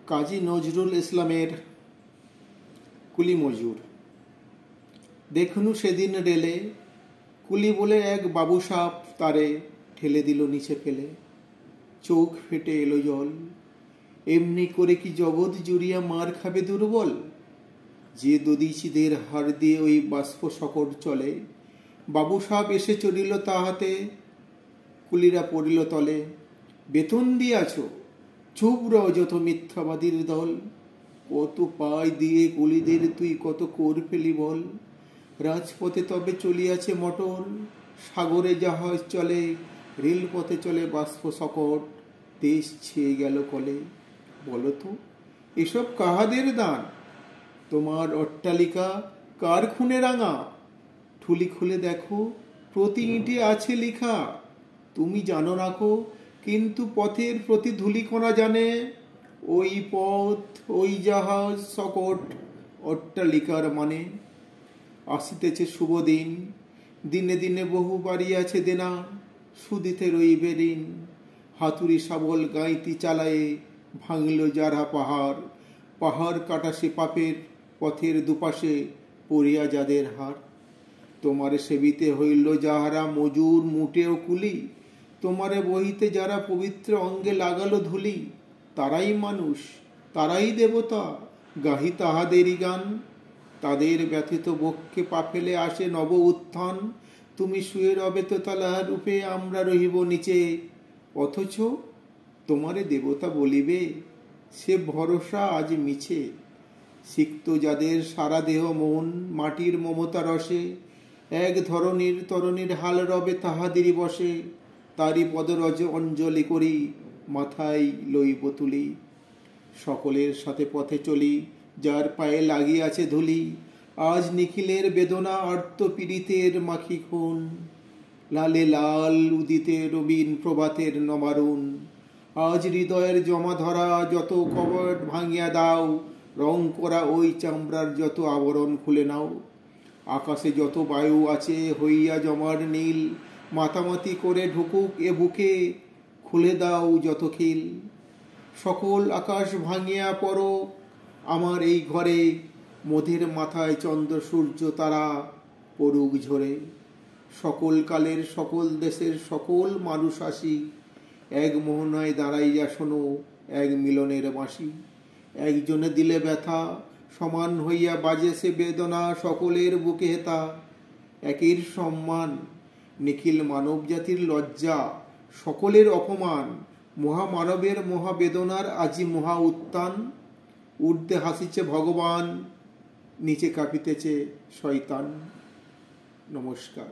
কাজী নজরুল ইসলামের কুলি মজুর। দেখনু সেদিন রেলে কুলি বলে এক বাবু সাপ তারে ঠেলে দিল নিচে ফেলে। চোখ ফেটে এলো জল, এমনি করে কি জগৎ জুড়িয়া মার খাবে দুর্বল? যে দদিচিদের হার দিয়ে ওই বাষ্প সকট চলে, বাবু সাপ এসে চড়িল তাহাতে, কুলিরা পড়িল তলে। বেতন দিয়াছ, চুপ রও যত মিথ্যাবাদীর দল। কত পায় দিয়ে কুলিদের তুই কত কর ফেলি বল। রাজপথে তবে চলিয়াছে মটর, সাগরে জাহাজ চলে, রেলপথে চলে বাষ্প সকট, দেশ ছেয়ে গেল কলে। বলতো এসব কাহাদের দান? তোমার অট্টালিকা কার খুনে রাঙা? ঠুলি খুলে দেখো, প্রতি ইঁটে আছে লিখা। তুমি জানো রাখো, কিন্তু পথের প্রতি ধূলিকণা জানে, ওই পথ, ওই জাহাজ, সকট, অট্টালিকার মানে। আসিতেছে শুভ দিন, দিনে দিনে বহু বাড়িয়াছে দেনা, সুদিতে রইবে ঋণ। হাতুড়ি শাবল গাঁইতি চালায়ে ভাঙল যারা পাহাড়, পাহাড় কাটা সে পাপের পথের দুপাশে পড়িয়া যাদের হার। তোমারে সেবিতে হইল যাহারা মজুর মুটেও কুলি, তোমারে বহিতে যারা পবিত্র অঙ্গে লাগালো ধুলি, তারাই মানুষ, তারাই দেবতা, গাহি তাহাদেরই গান। তাদের ব্যথিত বক্ষে পা ফেলে আসে নব উত্থান। তুমি শুয়ে রবে তো তালা রূপে, আমরা রহিব নিচে। অথচ তোমারে দেবতা বলিবে, সে ভরসা আজ মিছে। সিক্ত যাদের সারা দেহ মন মাটির মমতা রসে, এক ধরনীর তরণীর হাল রবে তাহাদেরই বসে। তারই পদরজ অঞ্জলি করি, মাথায় লইব তুলি। সকলের সাথে পথে চলি, যার পায়ে লাগিয়াছে ধুলি। আজ নিখিলের বেদনা আর্ত পীড়িতের মাখি খুন, লালে লাল উদিতে রবীন প্রভাতের নবারুণ। আজ হৃদয়ের জমা ধরা যত কবট ভাঙিয়া দাও, রং করা ওই চামড়ার যত আবরণ খুলে নাও। আকাশে যত বায়ু আছে হইয়া জমার নীল, মাতামাতি করে ঢুকুক এ বুকে, খুলে দাও যত খিল। সকল আকাশ ভাঙিয়া পড়ো আমার এই ঘরে, মোদের মাথায় চন্দ্র সূর্য তারা পড়ুক ঝরে। সকল কালের সকল দেশের সকল মানুষ আসি, এক মোহনায় দাঁড়াইয়া শোনো এক মিলনের বাঁশি। একজনে দিলে ব্যথা, সমান হইয়া বাজে সে বেদনা সকলের বুকে হেতা। একের সম্মান, নিখিল মানব জাতির লজ্জা, সকলের অপমান। মহামানবের মহাবেদনার আজি মহা উত্থান। ঊর্ধ্বে হাসিছে ভগবান, নিচে কাঁপিতেছে শয়তান। নমস্কার।